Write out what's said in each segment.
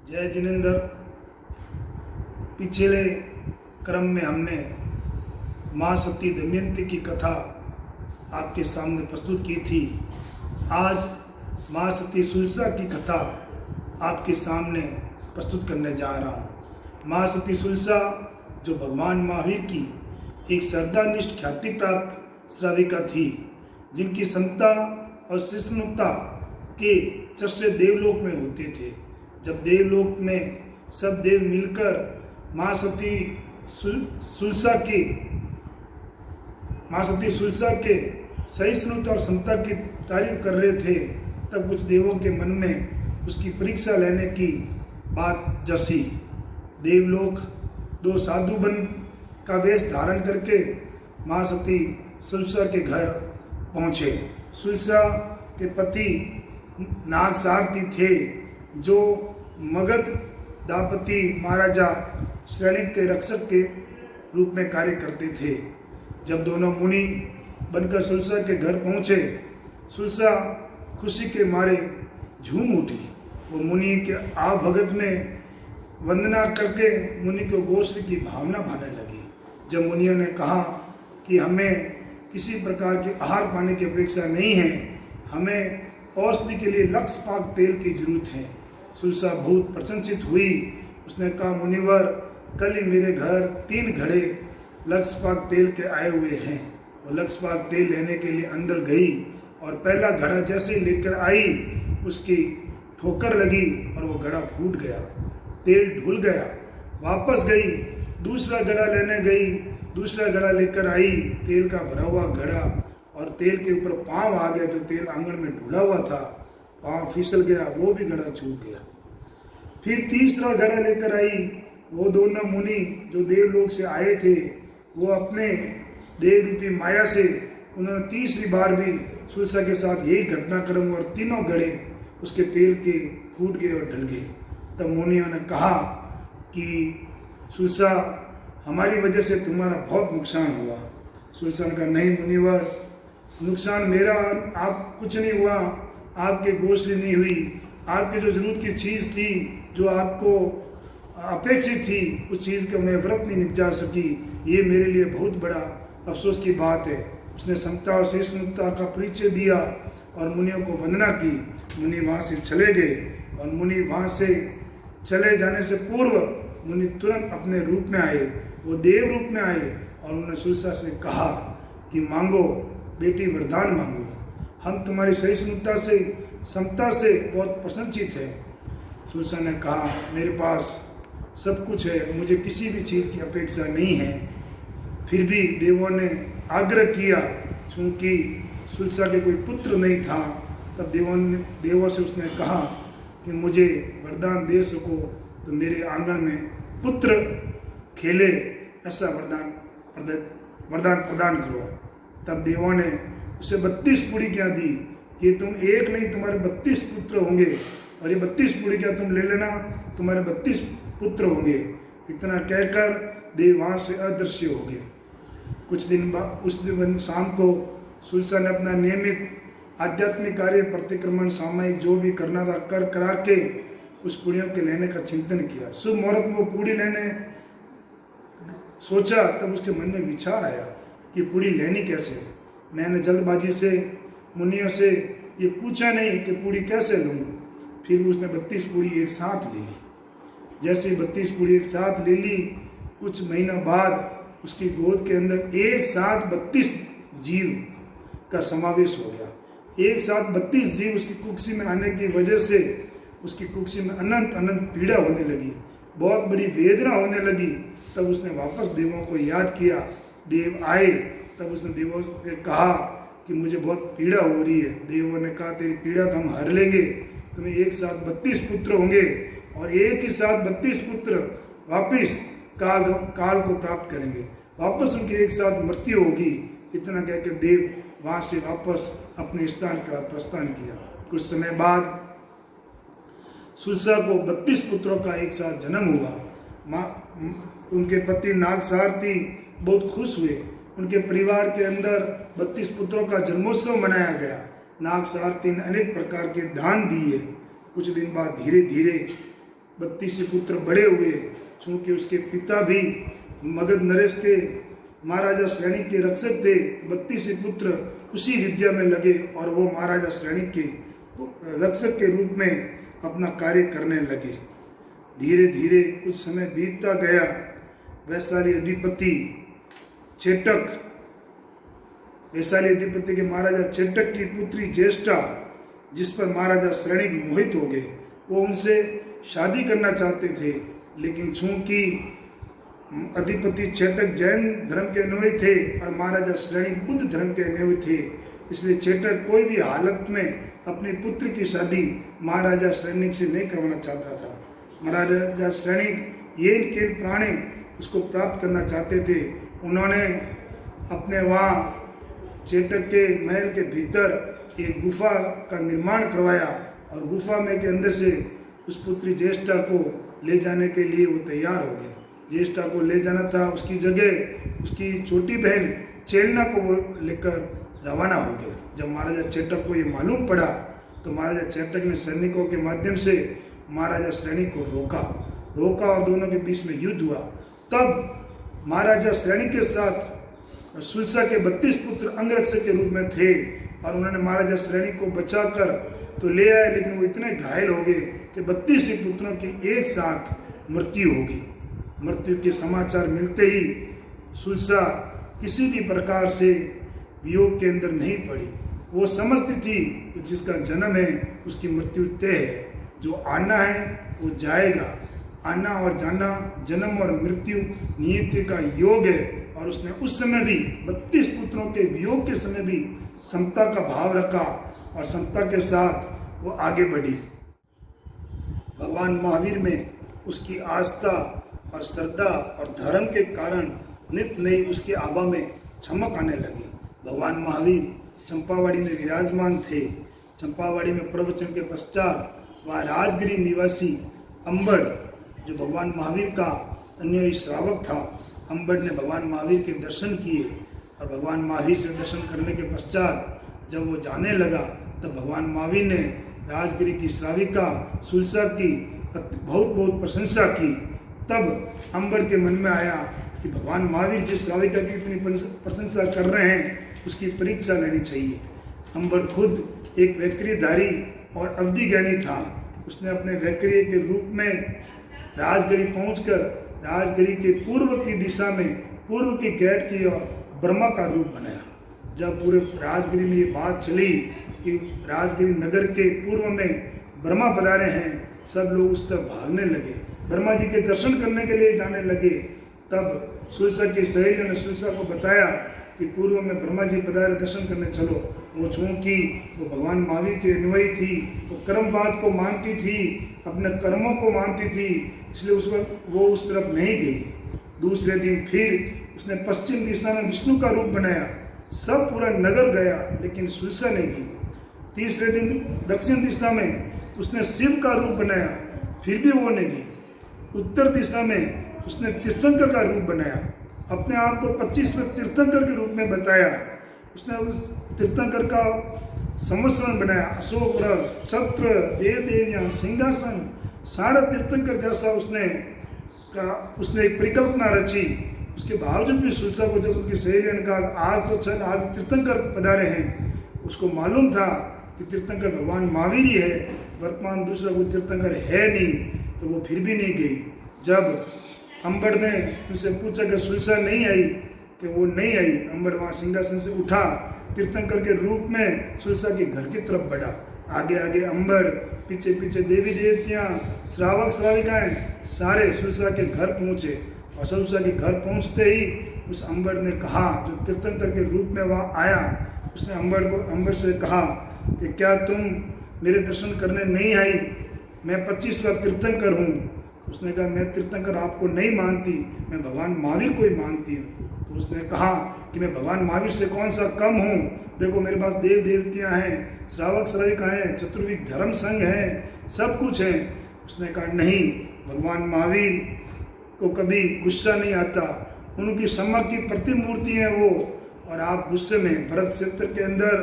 जय जिनेंद्र। पिछले क्रम में हमने माँ सती दमयंती की कथा आपके सामने प्रस्तुत की थी। आज माँ सती सुलसा की कथा आपके सामने प्रस्तुत करने जा रहा हूँ। माँ सती सुलसा जो भगवान महावीर की एक श्रद्धानिष्ठ ख्याति प्राप्त श्राविका थी, जिनकी समता और सहिष्णुता के चर्चे देवलोक में होते थे। जब देवलोक में सब देव मिलकर माँ सती सुलसा के सहिष्णुता और समता की तारीफ कर रहे थे, तब कुछ देवों के मन में उसकी परीक्षा लेने की बात जसी। देवलोक दो साधु बन का वेश धारण करके माँ सती सुलसा के घर पहुँचे। सुलसा के पति नागसारथी थे, जो मगध दापति महाराजा श्रेणिक के रक्षक के रूप में कार्य करते थे। जब दोनों मुनि बनकर सुलसा के घर पहुँचे, सुलसा खुशी के मारे झूम उठी। वो मुनि के भगत में वंदना करके मुनि को गोश्त की भावना भाने लगी। जब मुनियों ने कहा कि हमें किसी प्रकार के आहार पाने की अपेक्षा नहीं है, हमें औषधि के लिए लक्ष्यपाक तेल की जरूरत है, सुलसा बहुत प्रशंसित हुई। उसने कहा, मुनिवर, कल ही मेरे घर 3 घड़े लक्ष्यपाक तेल के आए हुए हैं। वो लक्ष्यपाक तेल लेने के लिए अंदर गई और पहला घड़ा जैसे ही लेकर आई, उसकी ठोकर लगी और वो घड़ा फूट गया, तेल ढुल गया। वापस गई, दूसरा घड़ा लेने गई, दूसरा घड़ा लेकर आई, तेल का भरा हुआ घड़ा, और तेल के ऊपर पाँव आ गया। जो तेल आंगन में ढुला हुआ था, पाँव फिसल गया, वो भी घड़ा छूट गया। फिर तीसरा घड़ा लेकर आई। वो दोनों मुनि जो देवलोक से आए थे, वो अपने देव रूपी माया से उन्होंने तीसरी बार भी सुलसा के साथ यही घटनाक्रम, और तीनों घड़े उसके तेल के फूट गए और ढल गए। तब मुनियों ने कहा कि सुलसा, हमारी वजह से तुम्हारा बहुत नुकसान हुआ। सुलसा ने कहा, नहीं मुनिवर, नुकसान मेरा आप कुछ नहीं हुआ, आपके गोश्त नहीं हुई, आपकी जो जरूरत की चीज़ थी, जो आपको अपेक्षित थी, उस चीज़ का मैं व्रत नहीं निपटा सकी। ये मेरे लिए बहुत बड़ा अफसोस की बात है। उसने समता और सहिष्णुता का परिचय दिया और मुनियों को वंदना की। मुनि वहाँ से चले गए, और मुनि वहाँ से चले जाने से पूर्व मुनि तुरंत अपने रूप में आए, वो देव रूप में आए, और उन्होंने सुलसा से कहा कि मांगो बेटी, वरदान मांगो, हम तुम्हारी सहिष्णुता से समता से बहुत प्रसन्नचित है। सुलसा ने कहा, मेरे पास सब कुछ है, मुझे किसी भी चीज़ की अपेक्षा नहीं है। फिर भी देवों ने आग्रह किया, चूँकि सुलसा के कोई पुत्र नहीं था, तब देवों से उसने कहा कि मुझे वरदान दे सको तो मेरे आंगन में पुत्र खेले, ऐसा वरदान प्रदान करो। तब देवों ने उसे 32 पुड़ियाँ दी कि तुम एक नहीं, तुम्हारे 32 पुत्र होंगे, और ये 32 पुड़ियाँ तुम ले लेना, तुम्हारे 32 पुत्र होंगे। इतना कहकर देव वहाँ से अदृश्य हो गए। कुछ दिन बाद, उस दिन शाम को सुलसा ने अपना नियमित आध्यात्मिक कार्य, प्रतिक्रमण, सामयिक जो भी करना था करा के उस पुड़ियों के लेने का चिंतन किया। शुभ मुहूर्त में वो पूड़ी लेने सोचा, तब उसके मन में विचार आया कि पूड़ी लेनी कैसे। मैंने जल्दबाजी से मुनियों से ये पूछा नहीं कि पूड़ी कैसे लूँ। फिर उसने 32 पूड़ी एक साथ ले ली। जैसे 32 पूड़ी एक साथ ले ली, कुछ महीना बाद उसकी गोद के अंदर एक साथ 32 जीव का समावेश हो गया। एक साथ 32 जीव उसकी कुक्षी में आने की वजह से उसकी कुक्षी में अनंत पीड़ा होने लगी, बहुत बड़ी वेदना होने लगी। तब उसने वापस देवों को याद किया। देव आए, तब उसने देवों से कहा कि मुझे बहुत पीड़ा हो रही है। देवों ने कहा, तेरी पीड़ा तो हम हर लेंगे, तुम्हें एक साथ 32 पुत्र होंगे, और एक ही साथ 32 पुत्र वापिस काल को प्राप्त करेंगे, वापस उनकी एक साथ मृत्यु होगी। इतना कहकर देव वहाँ से वापस अपने स्थान का प्रस्थान किया। कुछ समय बाद सुलसा को 32 पुत्रों का एक साथ जन्म हुआ। उनके पति नागसारथी बहुत खुश हुए। उनके परिवार के अंदर 32 पुत्रों का जन्मोत्सव मनाया गया। नागसारथी ने अनेक प्रकार के दान दिए। कुछ दिन बाद धीरे धीरे 32 पुत्र बड़े हुए, चूंकि उसके पिता भी मगध नरेश के महाराजा श्रेणी के रक्षक थे। 32 पुत्र उसी विद्या में लगे और वो महाराजा श्रेणी के रक्षक के रूप में अपना कार्य करने लगे। धीरे धीरे कुछ समय बीतता गया। वैशाली अधिपति के महाराजा चेटक की पुत्री ज्येष्ठा, जिस पर महाराजा श्रेणी मोहित हो गए, वो उनसे शादी करना चाहते थे, लेकिन चूंकि अधिपति चेटक जैन धर्म के अनुयायी थे और महाराजा श्रेणी बुद्ध धर्म के अनुयायी थे, इसलिए चेटक कोई भी हालत में अपनी पुत्र की शादी महाराजा श्रेणी से नहीं करवाना चाहता था। महाराजा श्रेणी ये के प्राणी उसको प्राप्त करना चाहते थे। उन्होंने अपने वहाँ चेटक के महल के भीतर एक गुफा का निर्माण करवाया और गुफा में के अंदर से उस पुत्री ज्येष्ठा को ले जाने के लिए वो तैयार हो गए। ज्येष्ठा को ले जाना था, उसकी जगह उसकी छोटी बहन चेलना को वो लेकर रवाना हो गए। जब महाराजा चेटक को ये मालूम पड़ा तो महाराजा चेटक ने सैनिकों के माध्यम से महाराजा श्रेणी को रोका और दोनों के बीच में युद्ध हुआ। तब महाराजा श्रेणी के साथ सुलसा के 32 पुत्र अंगरक्षक के रूप में थे और उन्होंने महाराजा श्रेणी को बचाकर तो ले आए, लेकिन वो इतने घायल हो गए कि 32 पुत्रों की एक साथ मृत्यु हो गई। मृत्यु के समाचार मिलते ही सुलसा किसी भी प्रकार से वियोग के अंदर नहीं पड़ी। वो समझती थी कि जिसका जन्म है उसकी मृत्यु तय है, जो आना है वो जाएगा। आना और जाना, जन्म और मृत्यु नियति का योग है। और उसने उस समय भी 32 पुत्रों के वियोग के समय भी समता का भाव रखा और समता के साथ वो आगे बढ़ी। भगवान महावीर में उसकी आस्था और श्रद्धा और धर्म के कारण नित नई उसकी आभा में चमक आने लगी। भगवान महावीर चंपावड़ी में विराजमान थे। चंपावड़ी में प्रवचन के पश्चात वह राजगिरी निवासी अंबड़, जो भगवान महावीर का अन्य श्रावक था, अंबड़ ने भगवान महावीर के दर्शन किए और भगवान महावीर से दर्शन करने के पश्चात जब वो जाने लगा तब भगवान महावीर ने राजगिरी की श्राविका सुलसा की बहुत प्रशंसा की। तब अंबड़ के मन में आया कि भगवान महावीर जिस श्राविका की इतनी प्रशंसा कर रहे हैं उसकी परीक्षा लेनी चाहिए। अंबड़ खुद एक वैक्रियधारी और अवधि ज्ञानी था। उसने अपने वैक्रिय के रूप में राजगिरी पहुंचकर राजगिरी के पूर्व की दिशा में पूर्व की गेट की ओर ब्रह्मा का रूप बनाया। जब पूरे राजगिरी में ये बात चली कि राजगिरी नगर के पूर्व में ब्रह्मा पधारे हैं, सब लोग उस तरफ भागने लगे, ब्रह्मा जी के दर्शन करने के लिए जाने लगे। तब सुलसा की सहेली ने सुलसा को बताया कि पूर्व में ब्रह्मा जी पधारे, दर्शन करने चलो। वो चूंकि वो भगवान महावीर के अनुयायी थी, वो कर्मवाद को मानती थी, अपने कर्मों को मानती थी, इसलिए उस वक्त वो उस तरफ नहीं गई। दूसरे दिन फिर उसने पश्चिम दिशा में विष्णु का रूप बनाया। सब पूरा नगर गया लेकिन सुलसा नहीं गई। तीसरे दिन दक्षिण दिशा में उसने शिव का रूप बनाया, फिर भी वो नहीं गई। उत्तर दिशा में उसने तीर्थंकर का रूप बनाया, अपने आप को 25वें तीर्थंकर के रूप में बताया। उसने उस तीर्थंकर का संवत्सरण बनाया, अशोक वृक्ष, छत्र, देव देवियां, सिंहासन, सारा तीर्थंकर जैसा उसने एक परिकल्पना रची। उसके बावजूद भी सुलसा को जब उनकी सहेलियों ने कहा आज तो चल, आज तीर्थंकर पधारे हैं, उसको मालूम था कि तीर्थंकर भगवान महावीर ही है, वर्तमान दूसरा कोई तीर्थंकर है नहीं, तो वो फिर भी नहीं गई। जब अंबड़ ने उनसे पूछा कि सुलसा नहीं आई, कि वो नहीं आई, अंबड़ वहाँ सिंहासन से उठा, तीर्थंकर के रूप में सुलसा के घर की तरफ बढ़ा। आगे आगे अंबड़, पीछे पीछे देवी देवतियाँ, श्रावक श्राविकाएं सारे सुलसा के घर पहुँचे। और सुलसा के घर पहुँचते ही उस अंबड़ ने कहा, जो तीर्थंकर के रूप में वहाँ आया, उसने अंबड़ से कहा कि क्या तुम मेरे दर्शन करने नहीं आई? मैं 25वां तीर्थंकर हूँ। उसने कहा मैं तीर्थंकर आपको नहीं मानती, मैं भगवान महावीर को ही मानती हूँ। तो उसने कहा कि मैं भगवान महावीर से कौन सा कम हूँ? देखो मेरे पास देव देवतियाँ हैं, श्रावक श्राविका हैं, चतुर्विध धर्म संघ हैं, सब कुछ है। उसने कहा नहीं, भगवान महावीर को कभी गुस्सा नहीं आता, उनकी क्षमा की प्रतिमूर्ति है वो। और आप गुस्से में, भरत क्षेत्र के अंदर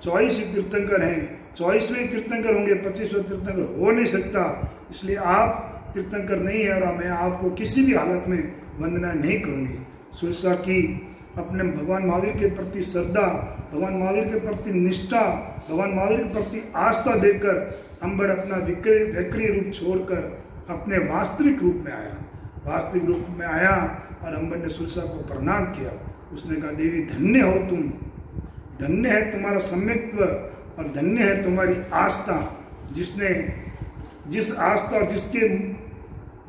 24 तीर्थंकर हैं, 24वें तीर्थंकर होंगे, 25वां तीर्थंकर हो नहीं सकता। इसलिए आप तीर्थंकर नहीं है और मैं आपको किसी भी हालत में वंदना नहीं करूंगी। सुलसा की अपने भगवान महावीर के प्रति श्रद्धा, भगवान महावीर के प्रति निष्ठा, भगवान महावीर के प्रति आस्था देकर अंबड़ अपना वैक्री रूप छोड़कर अपने वास्तविक रूप में आया। वास्तविक रूप में आया और अंबड़ ने सुलसा को प्रणाम किया। उसने कहा, देवी धन्य हो तुम, धन्य है तुम्हारा सम्यक्त्व और धन्य है तुम्हारी आस्था। जिस आस्था और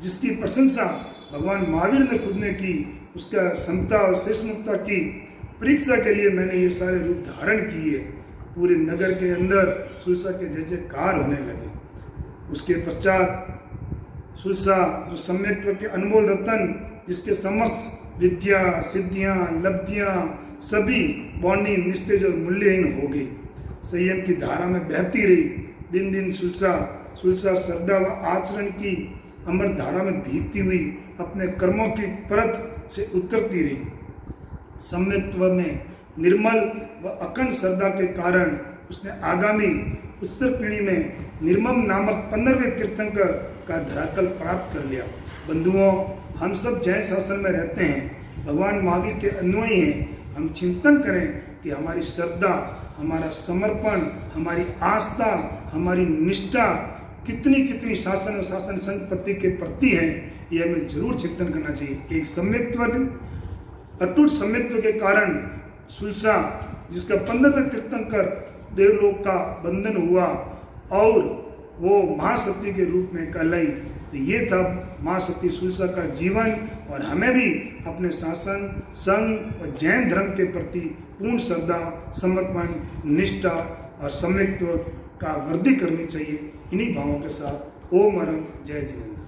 जिसकी प्रशंसा भगवान महावीर ने खुद ने की, उसका समता और सहिष्णुता की परीक्षा के लिए मैंने ये सारे रूप धारण किए। पूरे नगर के अंदर सुलसा के जय जयकार होने लगे। उसके पश्चात सुलसा जो सम्यक्त्व के अनमोल रतन, जिसके समक्ष विद्या सिद्धियां लब्धियां सभी बौनी निस्तेज और मूल्यहीन हो गई, संयम की धारा में बहती रही। दिन दिन सुलसा श्रद्धा व आचरण की अमर धारा में भीगती हुई अपने कर्मों की परत से उतरती रही। सम्यक्त्व में निर्मल व अखंड श्रद्धा के कारण उसने आगामी उत्तर पीढ़ी में निर्मम नामक 15वें तीर्थंकर का धरातल प्राप्त कर लिया। बंधुओं, हम सब जैन शासन में रहते हैं, भगवान महावीर के अनुयायी हैं। हम चिंतन करें कि हमारी श्रद्धा, हमारा समर्पण, हमारी आस्था, हमारी निष्ठा कितनी शासन और शासन संपत्ति के प्रति है, ये हमें जरूर चिंतन करना चाहिए। एक सम्यक्त्व, अटूट सम्यक्त्व के कारण सुलसा, जिसका 15वें तीर्थंकर देवलोक का बंधन हुआ और वो महाशक्ति के रूप में कहलाई। तो ये था महाशक्ति सुलसा का जीवन। और हमें भी अपने शासन, संघ और जैन धर्म के प्रति पूर्ण श्रद्धा, समर्पण, निष्ठा और सम्यक्त्व का वृद्धि करनी चाहिए। इन्हीं भावों के साथ ओम अरम, जय जिनेन्द्र।